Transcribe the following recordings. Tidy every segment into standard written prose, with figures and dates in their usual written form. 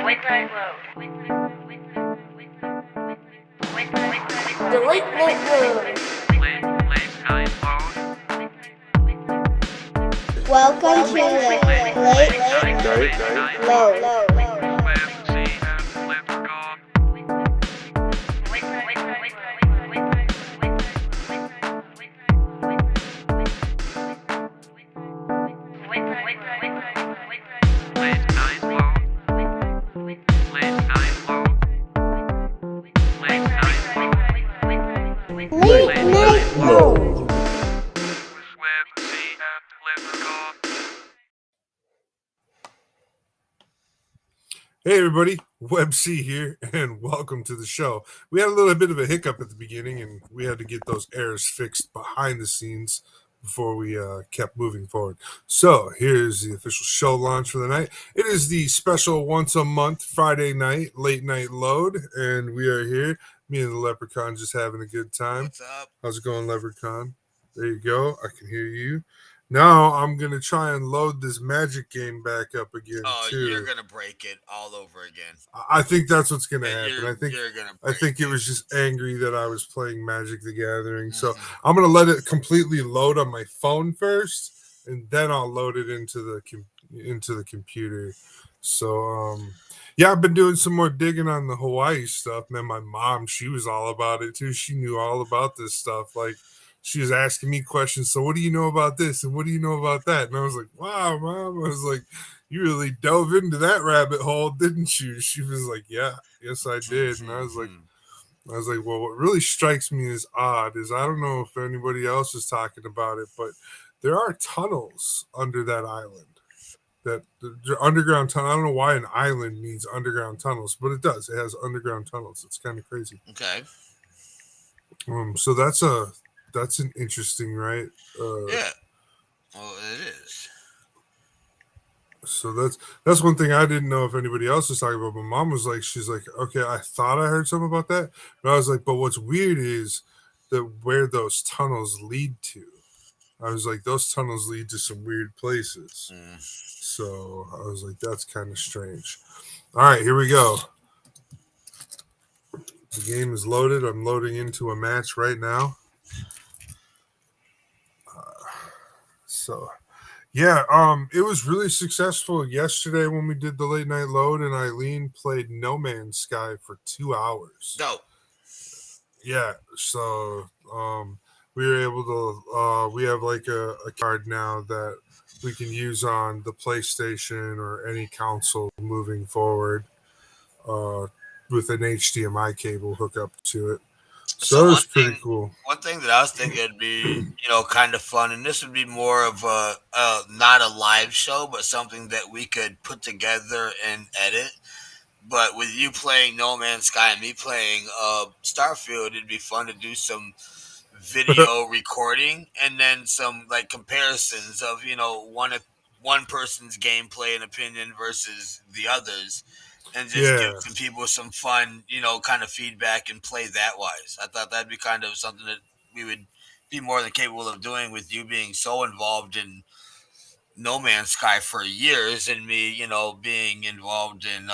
The late night load. Welcome to the late load. Late night load. Hey everybody, Web C here, and welcome to the show. We had a little bit of a hiccup at the beginning, and we had to get those errors fixed behind the scenes before we kept moving forward. So here's the official show launch for the night. It is the special once a month Friday night late night load, and we are here. Me and the Leprechaun just having a good time. What's up? How's it going, Leprechaun? There you go. I can hear you. Now I'm gonna try and load this magic game back up again. Oh, too. you're gonna break it all over again. I think that's what's gonna happen. You're gonna. I think it was just angry that I was playing Magic the Gathering. So Mhm. I'm gonna let it completely load on my phone first, and then I'll load it into the computer. So yeah, I've been doing some more digging on the Hawaii stuff. Man, my mom, she was all about it too. She knew all about this stuff. Like, she was asking me questions. So what do you know about this? And what do you know about that? And I was like, wow, Mom. I was like, you really dove into that rabbit hole, didn't you? She was like, yeah, yes, I did. And I was like, well, what really strikes me as odd is I don't know if anybody else is talking about it, but there are tunnels under that island. That the underground tunnel. I don't know why an island needs underground tunnels, but it does. It has underground tunnels. It's kind of crazy. Okay. So that's an interesting, right? Yeah. Well, it is. So that's one thing I didn't know if anybody else was talking about. My mom was like, she's like, okay, I thought I heard something about that, but I was like, but what's weird is that where those tunnels lead to. I was like, those tunnels lead to some weird places. So I was like, that's kind of strange. All right, here we go. The game is loaded. I'm loading into a match right now. So yeah, it was really successful yesterday when we did the late night load, and Eileen played No Man's Sky for 2 hours. No. Yeah, so we were able to we have like a card now that we can use on the PlayStation or any console moving forward with an HDMI cable hookup to it. So it's pretty cool. One thing that I was thinking would be, kind of fun, and this would be more of a not a live show, but something that we could put together and edit. But with you playing No Man's Sky and me playing Starfield, it'd be fun to do some video recording and then some like comparisons of one person's gameplay and opinion versus the others, and just give some people some fun, kind of feedback and play that wise. I thought that'd be kind of something that we would be more than capable of doing with you being so involved in No Man's Sky for years and me, being involved in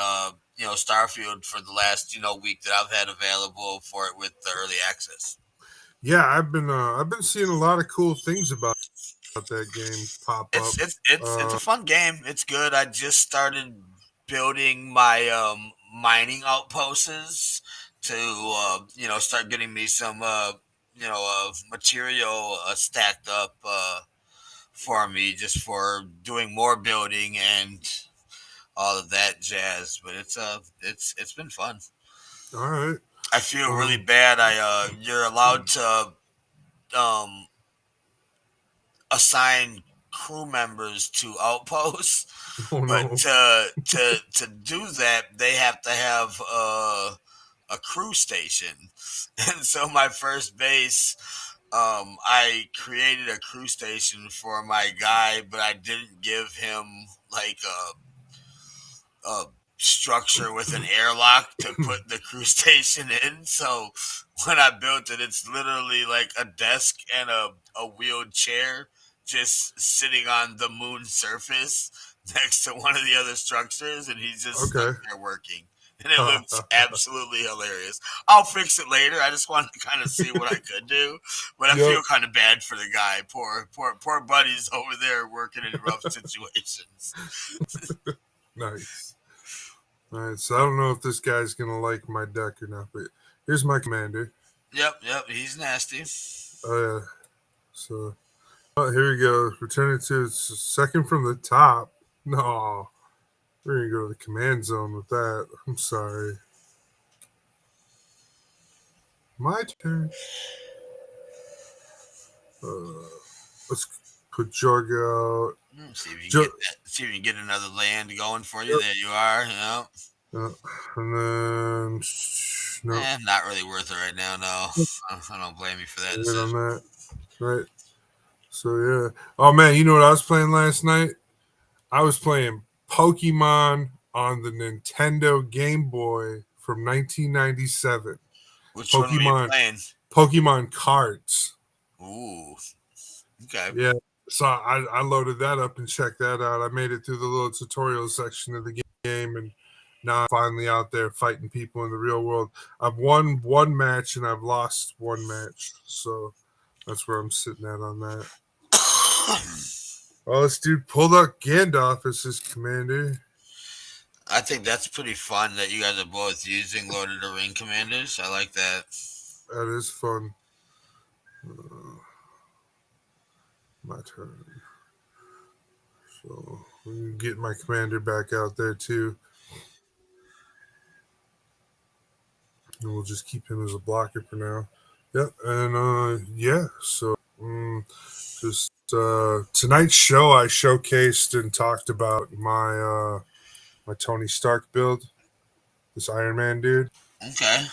Starfield for the last, week that I've had available for it with the early access. Yeah, I've been seeing a lot of cool things about that game pop up. It's a fun game. It's good. I just started building my mining outposts to start getting me some material stacked up for me just for doing more building and all of that jazz. But it's been fun. All right. I feel really bad. You're allowed to assign crew members to outposts, but to do that, they have to have a crew station. And so my first base, I created a crew station for my guy, but I didn't give him like a structure with an airlock to put the crew station in. So when I built it, it's literally like a desk and a wheeled chair just sitting on the moon surface next to one of the other structures, and he's just stuck Okay. there working. And it looks absolutely hilarious. I'll fix it later. I just wanted to kind of see what I could do, but I Yep. feel kind of bad for the guy. Poor buddy's over there working in rough situations. Nice. All right. So I don't know if this guy's gonna like my deck or not, but here's my commander. Yep, he's nasty. Oh yeah. So here we go. Return it to its second from the top. No. We're gonna go to the command zone with that. I'm sorry. My turn. Let's put Jorg out. See if you can Jo- get that. See if you can get another land going for you. There you are. Yep. and then no. Not really worth it right now. No, I don't blame you for that Good on decision. that. Right. So yeah. Oh man, you know what I was playing last night? I was playing Pokemon on the Nintendo Game Boy from 1997. Which one were you playing? Pokemon cards. Ooh. Okay. Yeah. So I loaded that up and checked that out. I made it through the little tutorial section of the game, and now I'm finally out there fighting people in the real world. I've won one match and I've lost one match. So that's where I'm sitting at on that. Oh, this dude pulled out Gandalf as his commander. I think that's pretty fun that you guys are both using Lord of the Ring commanders. I like that. That is fun. My turn. So we can get my commander back out there too. And we'll just keep him as a blocker for now. Yep. And yeah, so just tonight's show I showcased and talked about my my Tony Stark build, this Iron Man dude. Okay.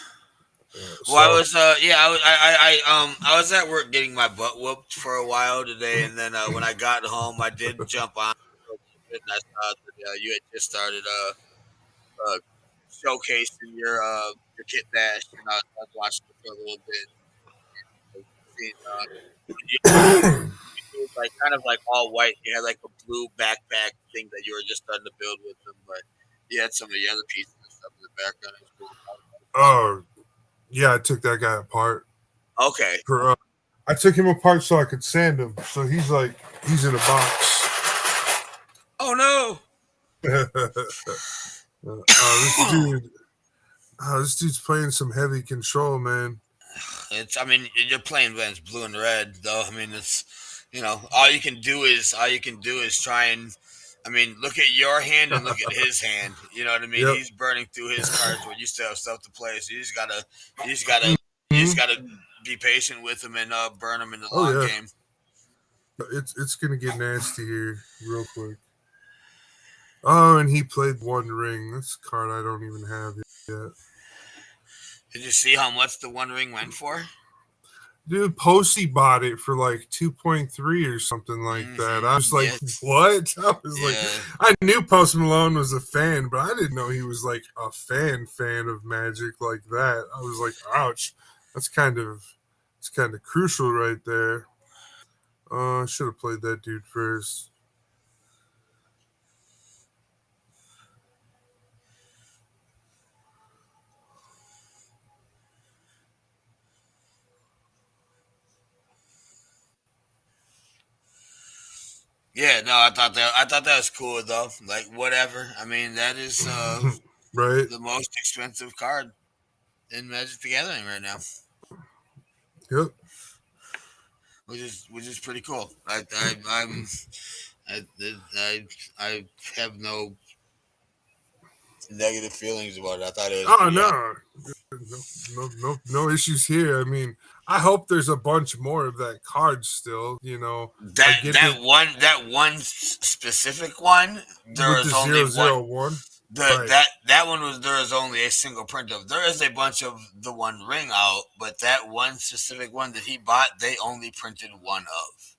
So Well, I was I was at work getting my butt whooped for a while today, and then when I got home, I did jump on for a little bit, and I saw that you had just started uh showcasing your kit bash, and I was watching it for a little bit. Seeing, it was like kind of like all white. You had like a blue backpack thing that you were just starting to build with them, but you had some of the other pieces and stuff in the background. It was really fun. oh yeah, I took that guy apart. Okay. For I took him apart so I could sand him. So he's in a box. Oh no. This dude's playing some heavy control, man. I mean, you're playing against blue and red, though. I mean, it's all you can do is try and. I mean, look at your hand and look at his hand. You know what I mean? Yep. He's burning through his cards, but you still have stuff to play. So you just gotta be patient with him and burn him in the long game. It's gonna get nasty here real quick. Oh, and he played One Ring. That's a card I don't even have yet. Did you see how much the One Ring went for? Dude, Posey bought it for like 2.3 or something like that. I was like, what? I was like, I knew Post Malone was a fan, but I didn't know he was like a fan of Magic like that. I was like, ouch. It's kind of crucial right there. I should have played that dude first. Yeah, no, I thought that was cool though. Like whatever. I mean, that is right. the most expensive card in Magic the Gathering right now. Yep. Which is pretty cool. I have no negative feelings about it. I thought it was no issues here. I mean, I hope there's a bunch more of that card still. That one specific one. There with is the only 001. That one was there is only a single print of. There is a bunch of the One Ring out, but that one specific one that he bought, they only printed one of.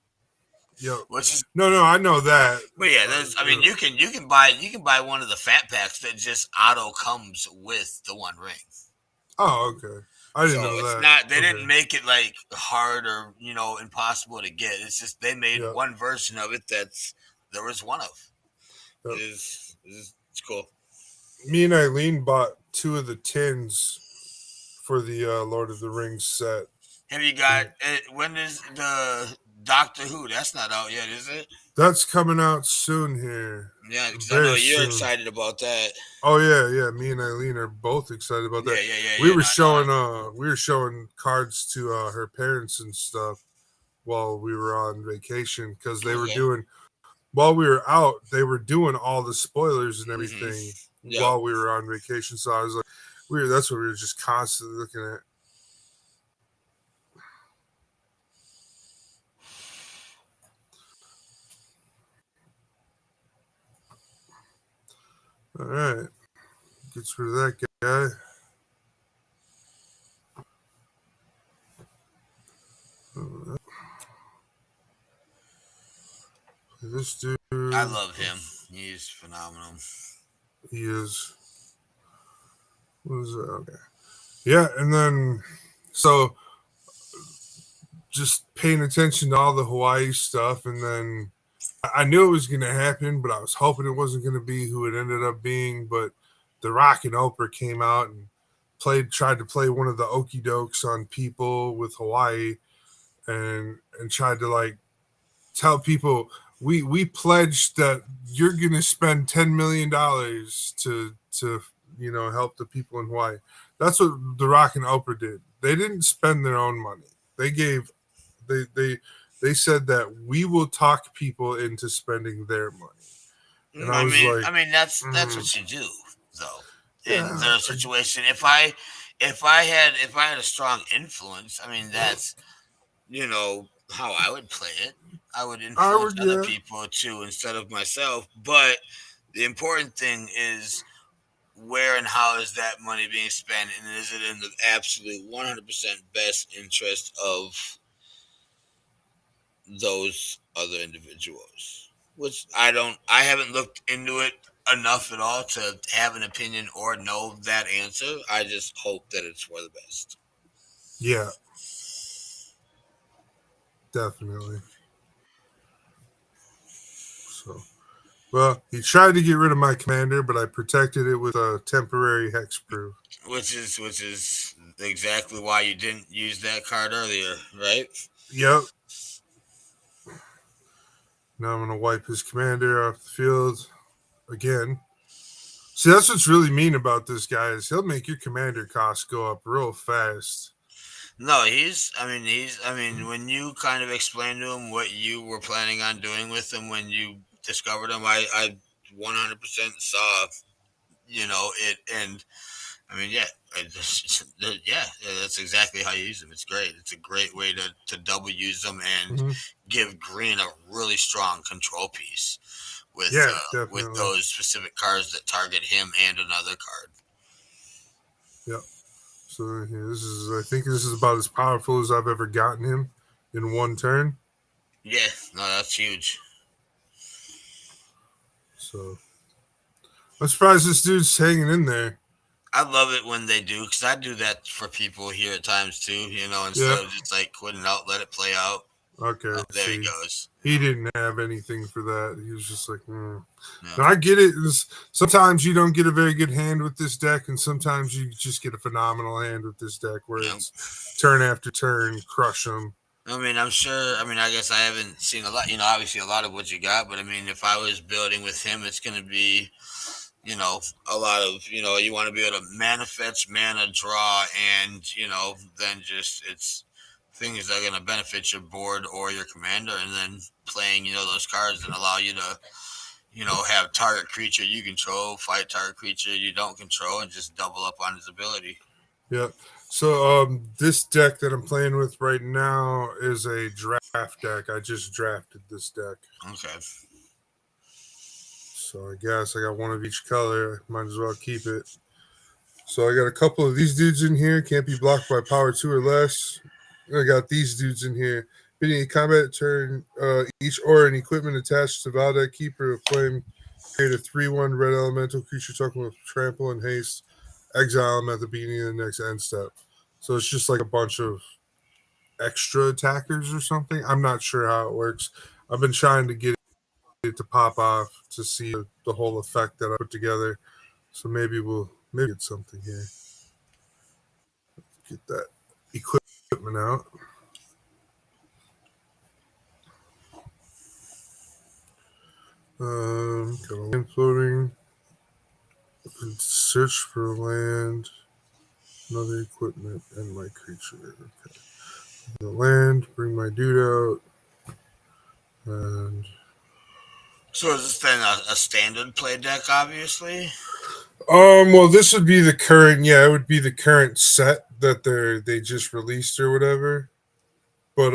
Yep. Which is no, I know that. But yeah, I mean, you can buy one of the fat packs that just auto comes with the One Ring. Oh, okay. I didn't know it's that. Not they didn't make it like hard or impossible to get. It's just they made one version of it there was one of. It's cool. Me and Eileen bought 2 of the tins for the Lord of the Rings set. Have you got when is the Doctor Who? That's not out yet, is it? That's coming out soon here. Yeah, because I know Very you're soon. excited about that. Oh yeah. Me and Eileen are both excited about that. Yeah. We were showing cards to her parents and stuff while we were on vacation because they were doing while we were out. They were doing all the spoilers and everything while we were on vacation. So I was like, that's what we were just constantly looking at. All right, gets rid of that guy. This dude, I love him. He's phenomenal. He is. What is that? Okay. Yeah, and then so just paying attention to all the Hawaii stuff, and then I knew it was going to happen, but I was hoping it wasn't going to be who it ended up being. But The Rock and Oprah came out and tried to play one of the okie dokes on people with Hawaii, and tried to like tell people we pledged that you're going to spend $10 million to help the people in Hawaii. That's what The Rock and Oprah did. They didn't spend their own money. They said that we will talk people into spending their money. And I mean that's what you do though. In their situation, if I had a strong influence, I mean that's how I would play it. I would influence other people too instead of myself. But the important thing is where and how is that money being spent, and is it in the absolute 100% best interest of those other individuals? Which I haven't looked into it enough at all to have an opinion or know that answer. I just hope that it's for the best. Yeah. Definitely. So, well, he tried to get rid of my commander, but I protected it with a temporary hexproof. Which is exactly why you didn't use that card earlier, right? Yep. Now I'm going to wipe his commander off the field again. See, that's what's really mean about this guy is he'll make your commander cost go up real fast. No, when you kind of explained to him what you were planning on doing with him when you discovered him, I 100% saw, it. And I mean, that's exactly how you use them. It's great. It's a great way to double use them and give green a really strong control piece with those specific cards that target him and another card. Yep. So I think this is about as powerful as I've ever gotten him in one turn. Yeah, no, that's huge. So I'm surprised this dude's hanging in there. I love it when they do, because I do that for people here at times too, instead of just like quitting out, let it play out. Okay. There he goes. He didn't have anything for that. He was just like, No. And I get it. Sometimes you don't get a very good hand with this deck, and sometimes you just get a phenomenal hand with this deck where it's turn after turn, crush them. I mean, I'm sure. I mean, I guess I haven't seen a lot, obviously a lot of what you got, but I mean, if I was building with him, it's going to be, a lot of, you want to be able to manifest, mana, draw, and, then just it's things that are going to benefit your board or your commander, and then playing, those cards that allow you to, have target creature you control, fight target creature you don't control, and just double up on his ability. Yep. So this deck that I'm playing with right now is a draft deck. I just drafted this deck. Okay. So I guess I got one of each color. Might as well keep it. So I got a couple of these dudes in here. Can't be blocked by power 2 or less. I got these dudes in here. Beginning a combat turn, each aura and equipment attached to Valda, Keeper of Flame, create a 3/1 red elemental creature token with trample and haste. Exile them at the beginning of the next end step. So it's just like a bunch of extra attackers or something. I'm not sure how it works. I've been trying to get it to pop off to see the whole effect that I put together. So maybe get something here. Get that equipment out. Got a land floating. Search for land, another equipment, and my creature. Okay. The land, bring my dude out, and So is this then a standard play deck, obviously? well, this would be the current. Yeah, it would be the current set that they just released or whatever. But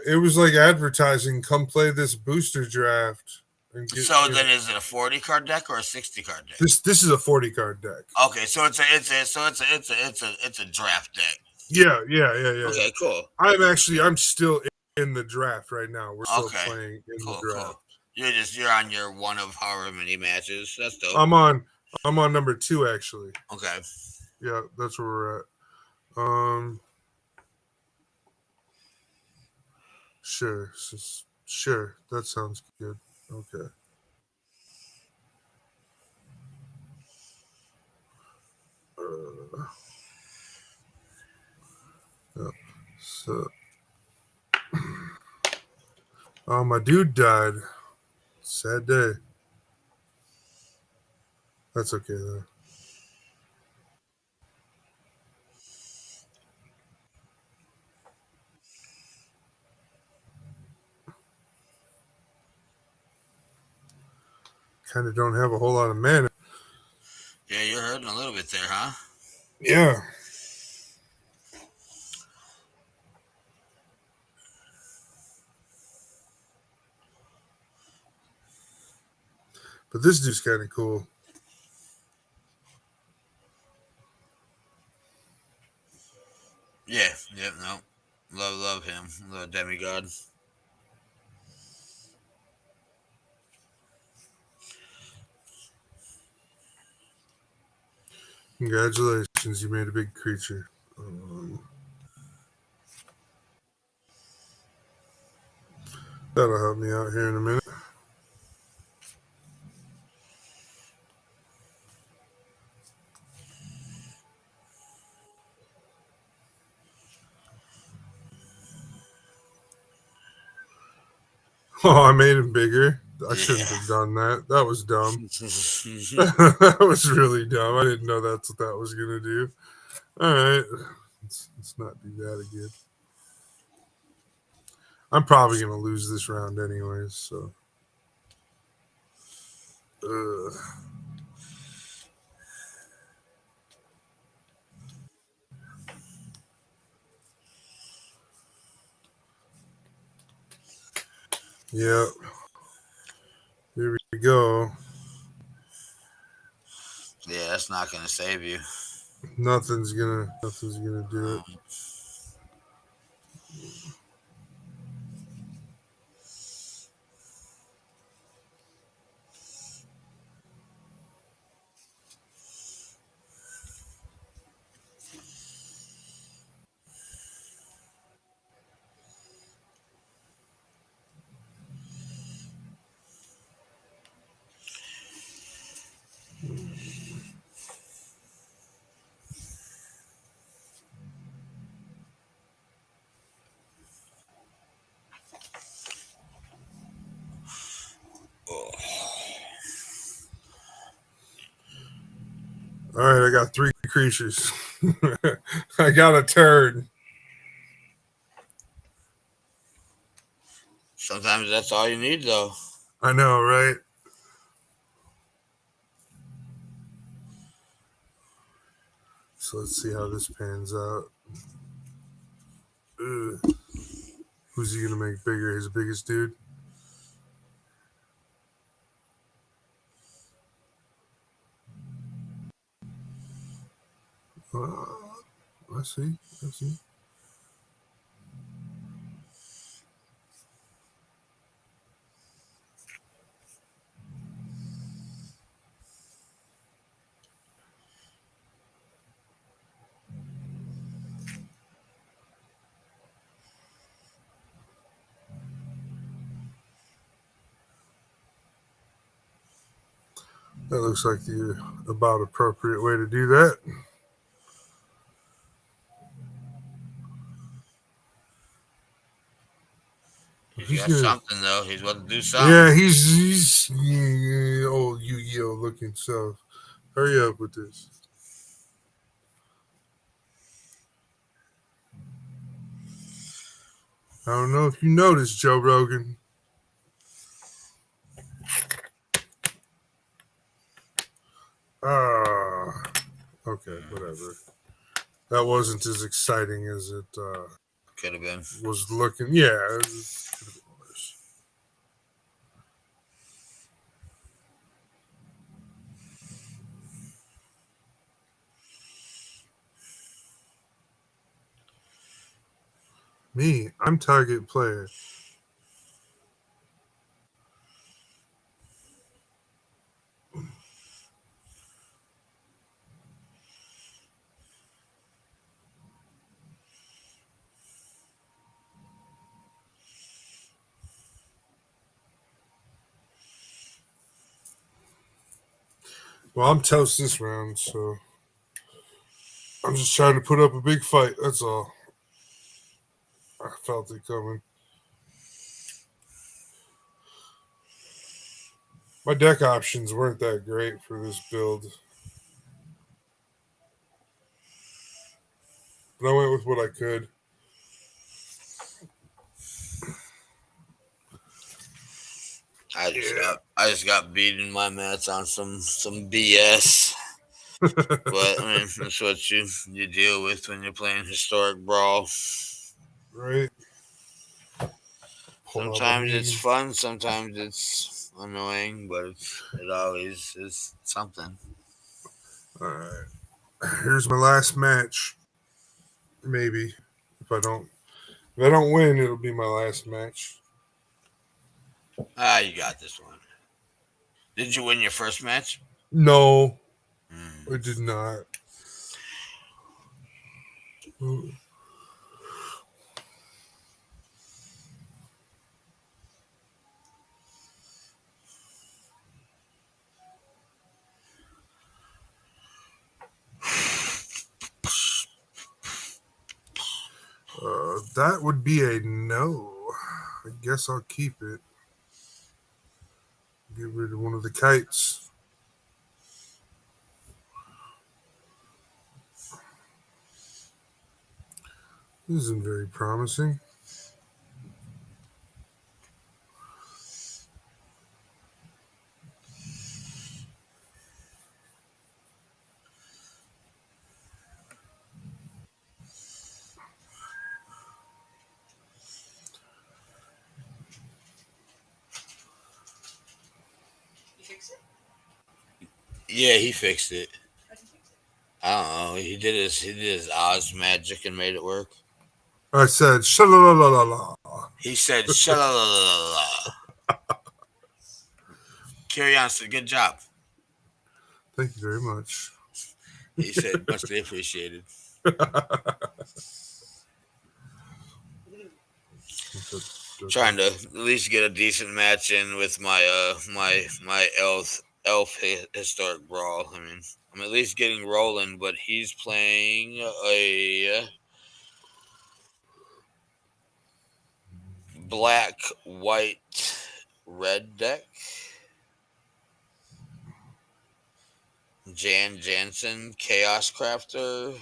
it was like advertising. Come play this booster draft and get. So then is it a 40 card deck or a 60 card deck? This is a 40 card deck. Okay, so it's a draft deck. Yeah. Okay, cool. I'm still in the draft right now. We're still Okay, playing in cool, the draft. cool. You're on your one of however many matches. That's dope. I'm on number 2 actually. Okay. Yeah, that's where we're at. Sure. That sounds good. Okay. Yeah. So, my dude died. Sad day. That's okay though. Kind of don't have a whole lot of mana. Yeah, you're hurting a little bit there, huh? Yeah. But this dude's kind of cool. Yeah, no. Love him. Love Demigod. Congratulations, you made a big creature. That'll help me out here in a minute. Oh, I made him bigger. I shouldn't have done that. That was dumb. That was really dumb. I didn't know that's what that was going to do. All right. Let's not do that again. I'm probably going to lose this round anyways, so. Yep. Here we go. Yeah, that's not gonna save you. Nothing's gonna do it. All right, I got 3 creatures. I got a turn. Sometimes that's all you need, though. I know, right? So let's see how this pans out. Ugh. Who's he gonna make bigger? His biggest dude? I see. That looks like the about appropriate way to do that. He's He's got gonna, something though. He's about to do something. yeah, he's old Yu-Gi-Oh looking stuff. Hurry up with this. I don't know if you noticed, Joe Rogan. Ah, okay, whatever. That wasn't as exciting as it Could have been. was looking. Yeah, it could have been worse. Me, I'm target player. Well, I'm toast this round, so I'm just trying to put up a big fight. That's all. I felt it coming. My deck options weren't that great for this build, but I went with what I could. I just got beat in my match on some BS. But I mean, that's what you deal with when you're playing historic brawl. Right? Sometimes it's fun, sometimes it's annoying, but it always is something. All right. Here's my last match. Maybe if I don't win, it'll be my last match. You got this one. Did you win your first match? No, I did not. That would be a no. I guess I'll keep it. Get rid of one of the kites. This isn't very promising. Yeah, he fixed it. I don't know. He did his Oz magic and made it work. I said, sha-la-la-la-la. He said, "Sha-la-la-la-la." Carry on, sir. Good job. Thank you very much. He said, "Muchly appreciated." Trying to at least get a decent match in with my my elf historic brawl. I mean, I'm at least getting rolling, but he's playing a black, white, red deck. Jan Jansen, Chaos Crafter.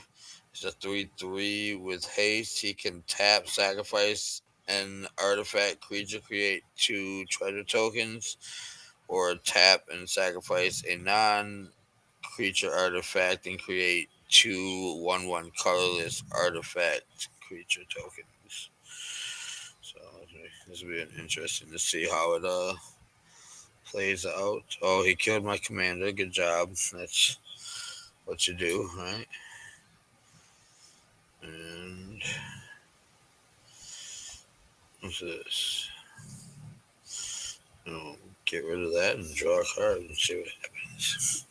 It's a 3/3 with haste. He can tap, sacrifice an artifact creature, create 2 treasure tokens, or tap and sacrifice a non-creature artifact and create 2 1/1 colorless artifact creature tokens. So this will be interesting to see how it plays out. Oh, he killed my commander. Good job. That's what you do, right? And what's this? Oh, get rid of that and draw a card and see what happens.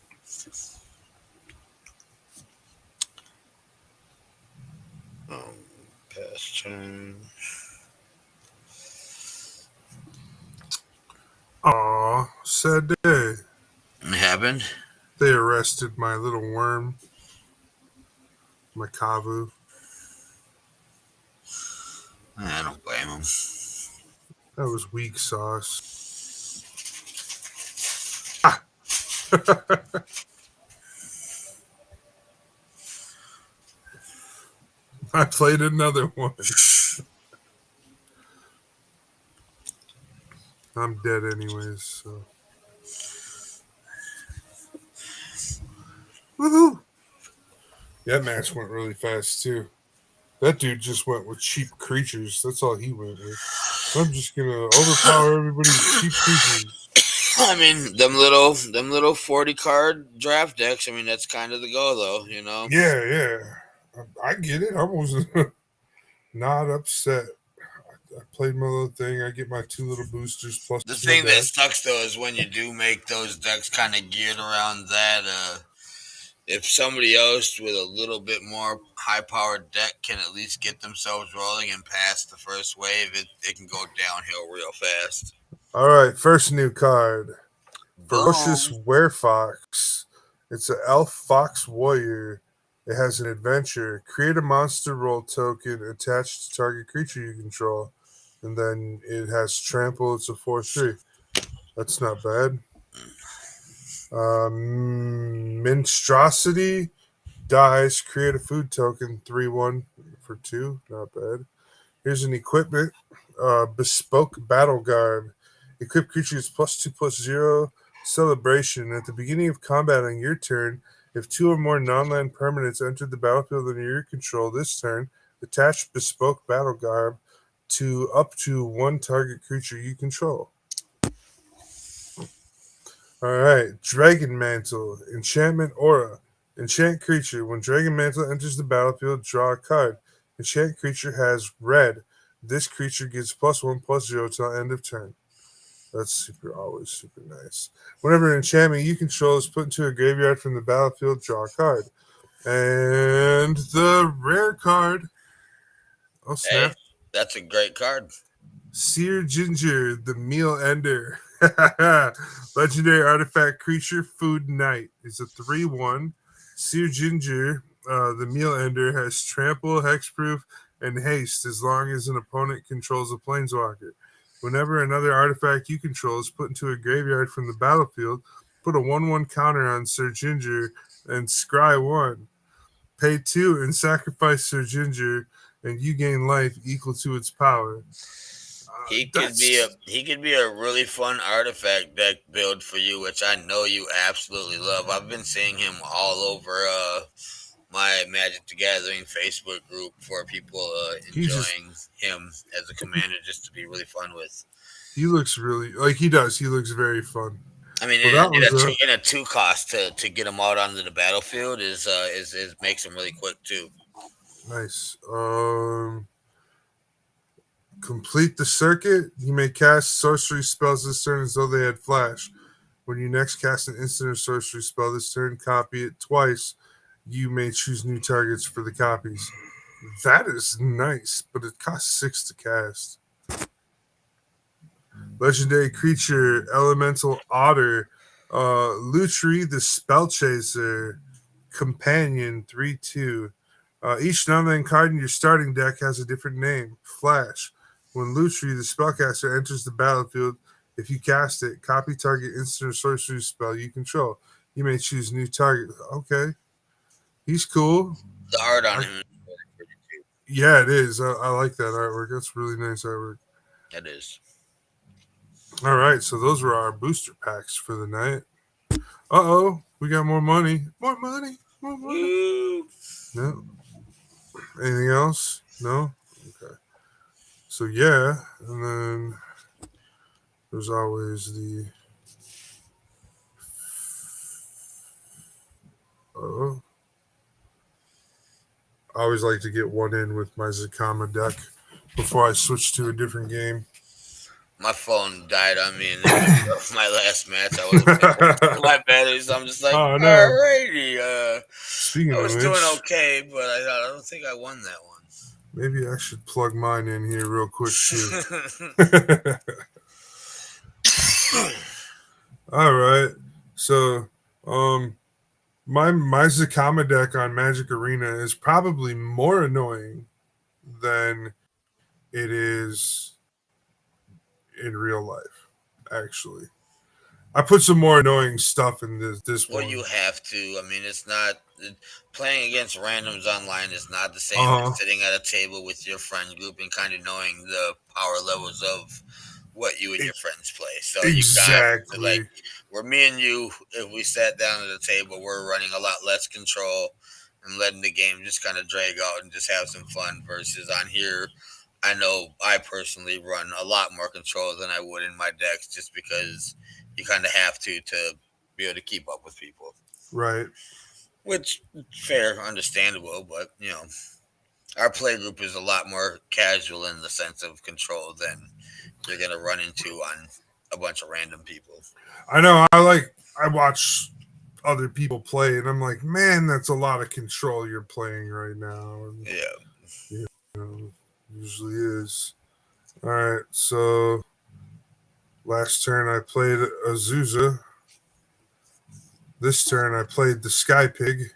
Pass turn. Aw, sad day. Yeah, happened? They arrested my little worm, my Kavu. I don't blame him. That was weak sauce. I played another one. I'm dead anyways, so. Woohoo! That match went really fast too. That dude just went with cheap creatures. That's all he went with. I'm just gonna overpower everybody with cheap creatures. I mean, them little 40 card draft decks. I mean, that's kind of the go, though. You know. Yeah. I get it. I wasn't not upset. I played my little thing. I get my 2 little boosters plus The my thing that deck. sucks though is when you do make those decks kind of geared around that. If somebody else with a little bit more high powered deck can at least get themselves rolling and pass the first wave, it can go downhill real fast. All right, first new card. Ferocious Boom. Werefox. It's an elf fox warrior. It has an adventure. Create a monster roll token attached to target creature you control. And then it has trample. It's a 4/3. That's not bad. Minstrosity dies. Create a food token. 3/1 for 2. Not bad. Here's an equipment. Bespoke Battle Garb. Equip creatures +2/+0 celebration. At the beginning of combat on your turn, if 2 or more non-land permanents entered the battlefield under your control this turn, attach Bespoke Battle Garb to up to 1 target creature you control. Alright, Dragon Mantle. Enchantment Aura. Enchant creature. When Dragon Mantle enters the battlefield, draw a card. Enchant creature has red. This creature gets +1/+0 till end of turn. That's always super nice. Whenever an enchantment you control is put into a graveyard from the battlefield, draw a card. And the rare card. Oh, snap. Hey, that's a great card. Sear Ginger, the Meal Ender. Legendary artifact creature, Food Nite. It's a 3/1. Sear Ginger, the Meal Ender, has trample, hexproof, and haste as long as an opponent controls a planeswalker. Whenever another artifact you control is put into a graveyard from the battlefield, put a 1/1 counter on Sir Ginger and scry 1. Pay 2 and sacrifice Sir Ginger, and you gain life equal to its power. He could be a really fun artifact deck build for you, which I know you absolutely love. I've been seeing him all over my Magic the Gathering Facebook group for people enjoying him as a commander, just to be really fun with. He looks really like he does. He looks very fun. I mean, Well, in a 2 cost to get him out onto the battlefield is makes him really quick too. Nice. Complete the circuit. You may cast sorcery spells this turn as though they had flash. When you next cast an instant or sorcery spell this turn, copy it twice. You may choose new targets for the copies. That is nice, but it costs 6 to cast. Legendary creature, Elemental Otter. Lutri, the Spellchaser. Companion, 3/2. Each non-land card in your starting deck has a different name. Flash. When Lutri, the spellcaster, enters the battlefield, if you cast it, copy target instant or sorcery spell you control. You may choose new target. Okay. He's cool. The art on him is really pretty too. Yeah, it is. I like that artwork. That's really nice artwork. It is. All right, so those were our booster packs for the night. Uh-oh, we got more money. More money. Woo. No. Anything else? No? Okay. So, yeah, and then there's always the... Oh. I always like to get one in with my Zakama deck before I switch to a different game. My phone died on me in my last match. I was my battery, so I'm just like, Oh, no. alrighty. Speaking I was of doing which, okay, but I don't think I won that one. maybe I should plug mine in here real quick too. All right. So My Zakama deck on Magic Arena is probably more annoying than it is in real life. Actually, I put some more annoying stuff in this Well, one. you have to. I mean, it's not playing against randoms online is not the same Uh as sitting at a table with your friend group and kind of knowing the power levels of what you and your friends play. So you got to like exactly. where me and you, if we sat down at a table, we're running a lot less control and letting the game just kind of drag out and just have some fun. Versus on here, I know I personally run a lot more control than I would in my decks, just because you kind of have to be able to keep up with people. Right. Which fair, understandable, but our play group is a lot more casual in the sense of control than you're gonna run into on a bunch of random people. I know. I watch other people play, and I'm like, man, that's a lot of control you're playing right now. And, Yeah. you know, usually is. All right. So last turn I played Azusa. This turn I played the Sky Pig,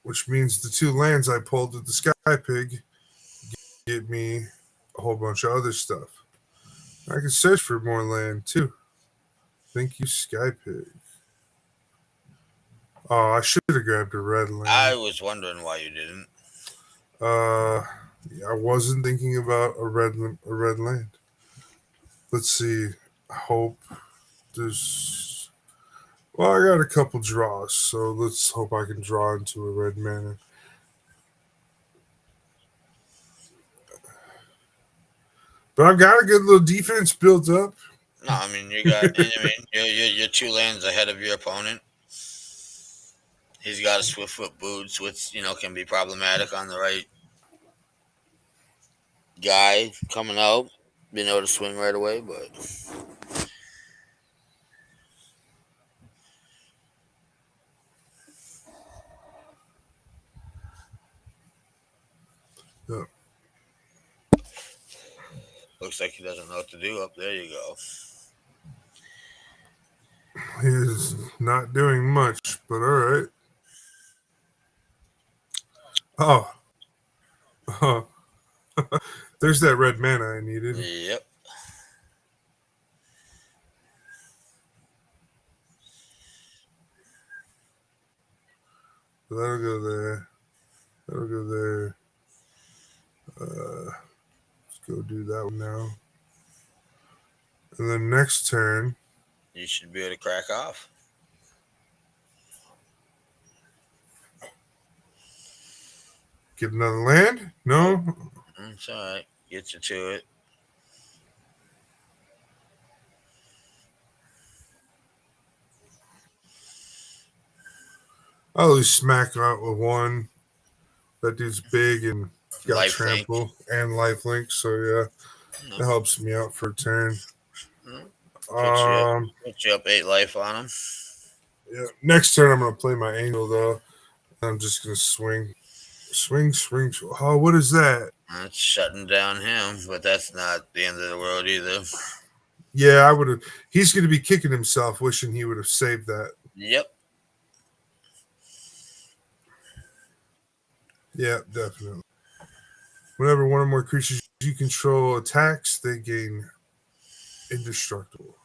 which means the 2 lands I pulled with the Sky Pig get me a whole bunch of other stuff. I can search for more land too. Thank you, Sky Pig. Oh, I should have grabbed a red I land. was wondering why you didn't. I wasn't thinking about a red land. Let's see. I hope there's. Well, I got a couple draws, so let's hope I can draw into a red mana. But I've got a good little defense built up. No, I mean you got. I mean you're 2 lands ahead of your opponent. He's got a Swiftfoot Boots, which can be problematic on the right guy coming out, being able to swing right away. But Yeah. looks like he doesn't know what to do. Up there, you go. He's not doing much, but all right. Oh, oh. There's that red mana I needed. Yep. That'll go there. That'll go there. Let's go do that one now. And then next turn, You should be able to crack off. get another land? No? It's all right. Get you to it. I'll at least smack out with one. That dude's big and got Lifelink. trample and lifelink, so yeah, that helps me out for a turn. Put you up 8 life on him. Yeah. Next turn, I'm gonna play my angel though. I'm just gonna swing. Oh, what is that? That's shutting down him, but that's not the end of the world either. Yeah, I would have. He's gonna be kicking himself, wishing he would have saved that. Yep. Yeah, definitely. Whenever one or more creatures you control attacks, they gain indestructible.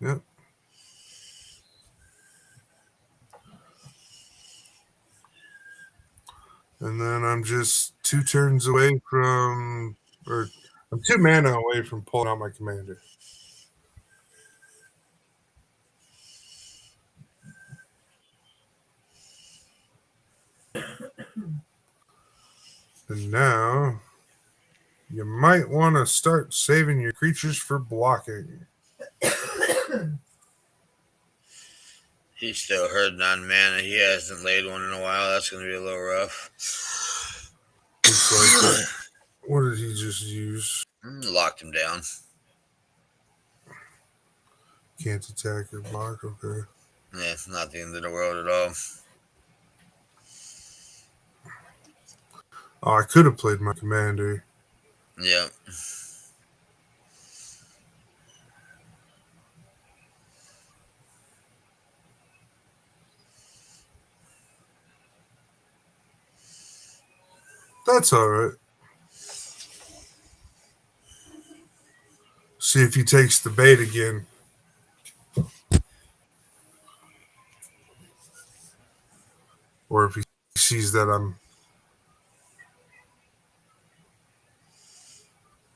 Yep. And then I'm just 2 turns away from, or I'm 2 mana away from pulling out my commander. And now you might want to start saving your creatures for blocking. He's still hurting on mana. He hasn't laid one in a while. That's going to be a little rough. Looks like it. What did he just use? Locked him down. Can't attack or block. Okay. Yeah, it's not the end of the world at all. Oh, I could have played my commander. Yeah. That's all right. See if he takes the bait again. Or if he sees that I'm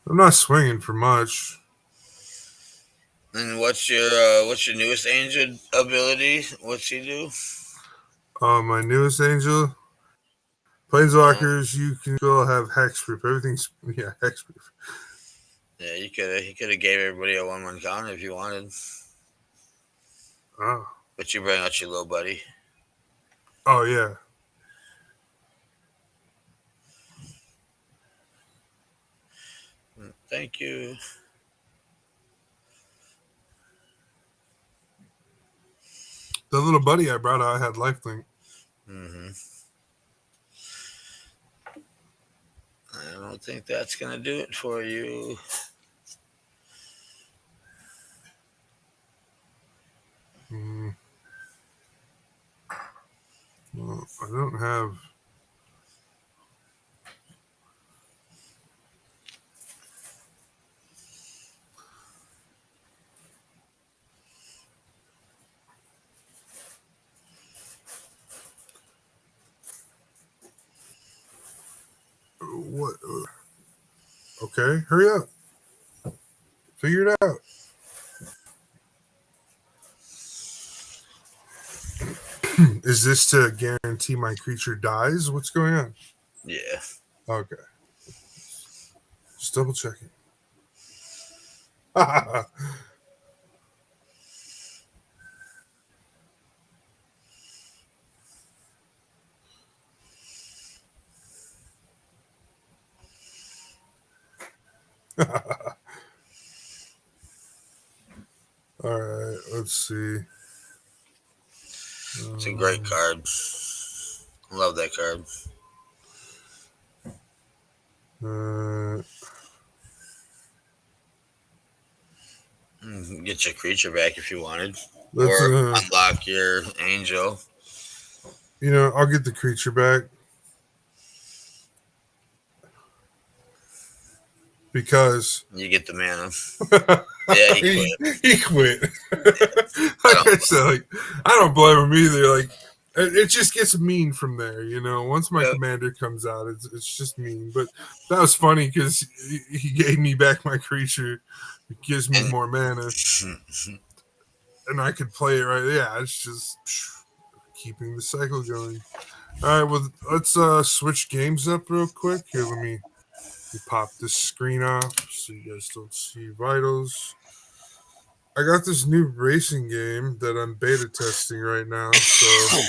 not swinging for much. And what's your newest angel ability? What's he do? My newest angel, Uh, Planeswalkers, you can still have hexproof. Everything's hexproof. yeah, he could have gave everybody a 1/1 counter if you wanted, Oh, but you bring out your little buddy. oh yeah. Thank you. The little buddy I brought out had lifelink. Mm-hmm. I don't think that's gonna do it for you. Well, I don't have. What? Okay, hurry up. Figure it out. Is this to guarantee my creature dies? What's going on? Yeah. Okay. Just double checking. All right, let's see. It's a great card. Love that card. Get your creature back if you wanted, Let's or unlock your angel. I'll get the creature back because You get the mana. Yeah, he quit. he quit. I I said, I don't blame him either. It just gets mean from there, Once my commander comes out, it's just mean. But that was funny because he gave me back my creature. It gives me more mana, and I could play it right. Yeah, it's just keeping the cycle going. All right, well, let's switch games up real quick. Here, let me pop this screen off so you guys don't see vitals. I got this new racing game that I'm beta testing right now, so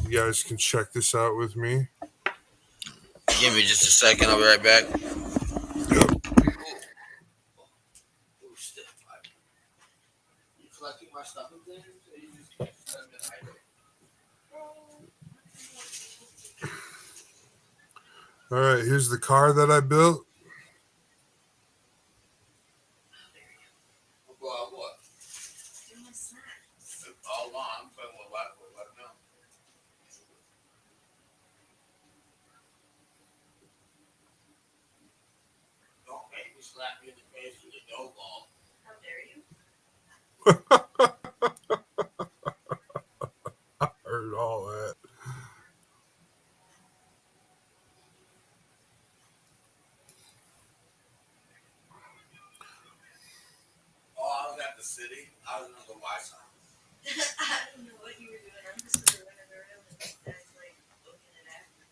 you guys can check this out with me. Give me just a second. I'll be right back. Yep. You collecting my stuff and things? All right, here's the car that I built. What? All on, but what? No. Don't make me slap you in the face with a dough ball. How dare you? I heard all that. Oh, I was at the city. I was gonna go buy something. I don't know what you were doing. I'm just gonna run in the room and this guy's like looking at it.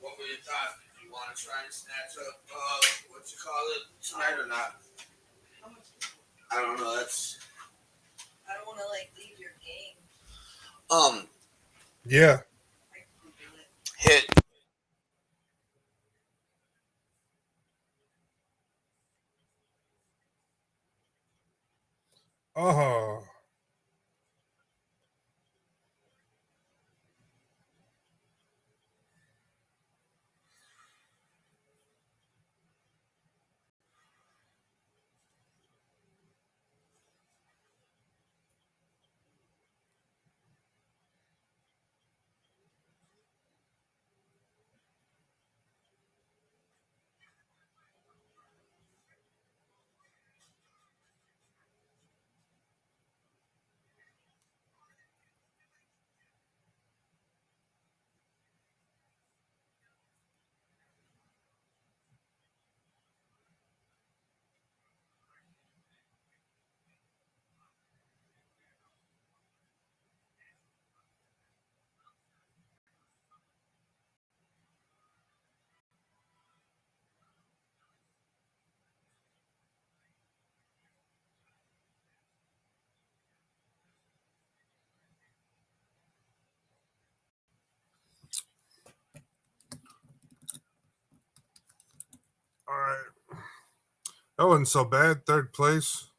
What were your thoughts? Did you want to try and snatch up what you call it tonight or not? I don't know. That's I don't want to like leave your game. Yeah. Hit. Oh. All right. That wasn't so bad. Third place.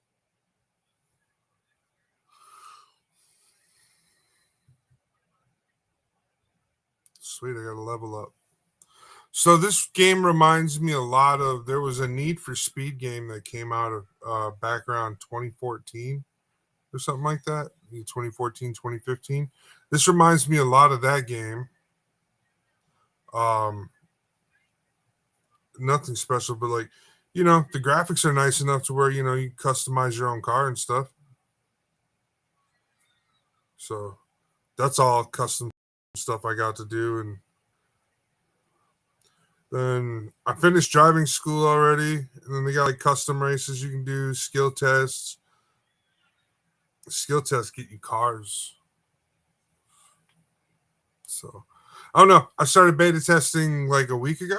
Sweet, I got to level up. So this game reminds me a lot of, there was a Need for Speed game that came out of back around 2014 or something like that. 2014, 2015. This reminds me a lot of that game. Nothing special, but like, the graphics are nice enough to where, you customize your own car and stuff. So that's all custom stuff I got to do. And then I finished driving school already. And then they got like custom races you can do, skill tests. Skill tests get you cars. So I don't know. I started beta testing like a week ago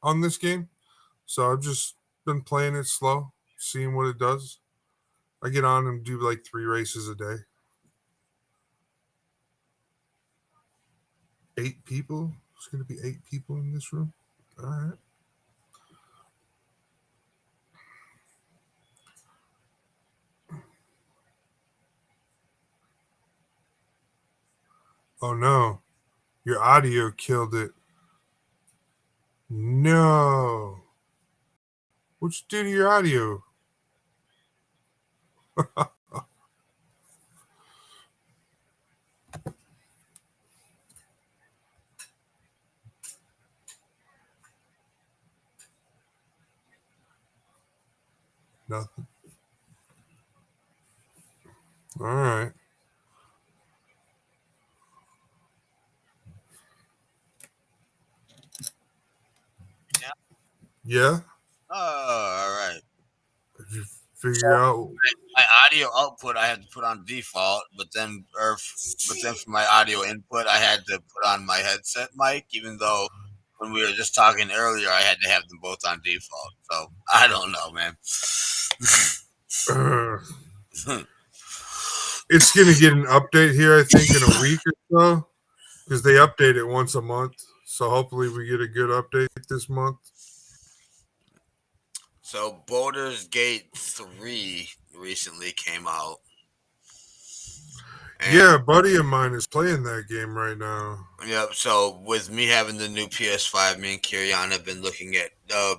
on this game. So I've just been playing it slow, seeing what it does. I get on and do like 3 races a day. 8 people? It's going to be 8 people in this room. All right. Oh no. Your audio killed it. No. What'd you do to your audio? Nothing. All right. Yeah. Yeah? Oh, all right. Did you figure out? My audio output I had to put on default, but then for my audio input I had to put on my headset mic, even though when we were just talking earlier I had to have them both on default. So I don't know, man. It's going to get an update here, I think, in a week or so, because they update it once a month. So hopefully we get a good update this month. So Baldur's Gate 3 recently came out. Yeah, a buddy of mine is playing that game right now. Yep. So with me having the new PS5, me and Kirian have been looking at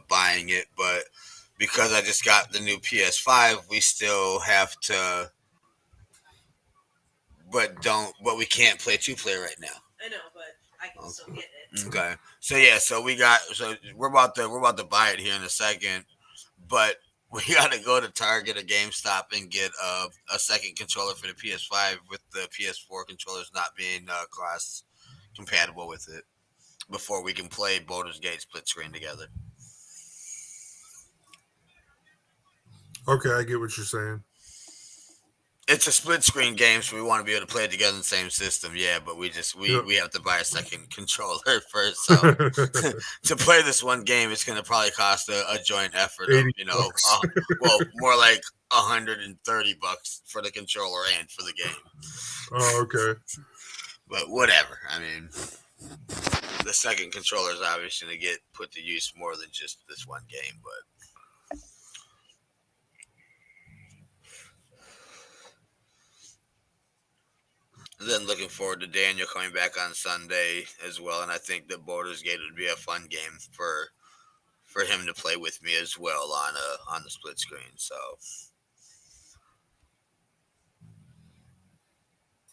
buying it, but because I just got the new PS5, we still have to. But we can't play 2-player right now. I know, but I can still get it. Okay. So yeah, we're about to buy it here in a second, but we got to go to Target or GameStop and get a second controller for the PS5 with the PS4 controllers not being cross compatible with it before we can play Baldur's Gate split screen together. Okay, I get what you're saying. It's a split screen game, so we want to be able to play it together in the same system. Yeah, but we have to buy a second controller first. So to play this one game, it's going to probably cost a joint effort of 80 bucks. well, more like $130 for the controller and for the game. Oh, okay. But whatever. I mean, the second controller is obviously going to get put to use more than just this one game. But then looking forward to Daniel coming back on Sunday as well, and I think that Baldur's Gate would be a fun game for him to play with me as well on the split screen. So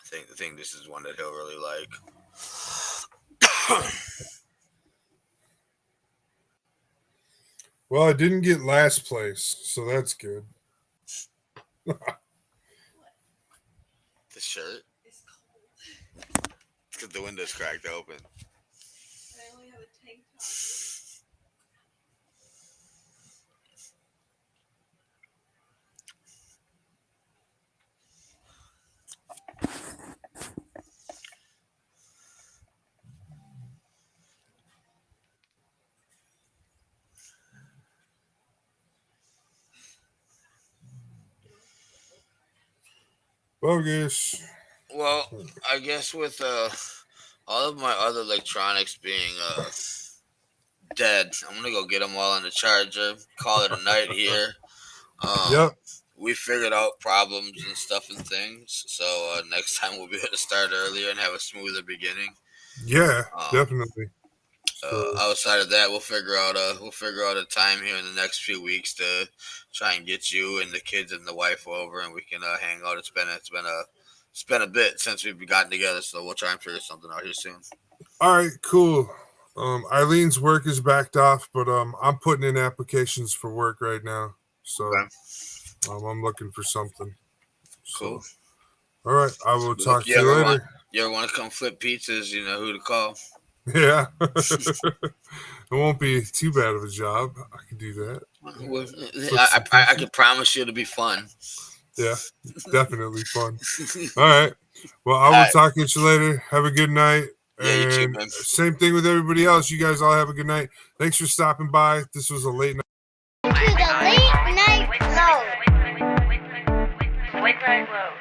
I think this is one that he'll really like. Well, I didn't get last place, so that's good. The shirt. Because the window's cracked open. I only have a tank top. Bogus. Well, I guess with all of my other electronics being dead, I'm gonna go get them all on the charger. Call it a night here. Yep. We figured out problems and stuff and things, so next time we'll be able to start earlier and have a smoother beginning. Yeah, definitely. Outside of that, we'll figure out a time here in the next few weeks to try and get you and the kids and the wife over, and we can hang out. It's been a bit since we've gotten together, so we'll try and figure something out here soon. All right, cool. Eileen's work is backed off, but I'm putting in applications for work right now, so I'm looking for something. Cool. So, all right, I will talk to you later. You ever want to come flip pizzas? You know who to call. Yeah. It won't be too bad of a job. I can do that. Well, I can promise you it'll be fun. Yeah, definitely fun. All right. Well, I will talk to you later. Have a good night. Yeah, you too, man. Same thing with everybody else. You guys all have a good night. Thanks for stopping by. This was a late night. To the late night load. Late night load.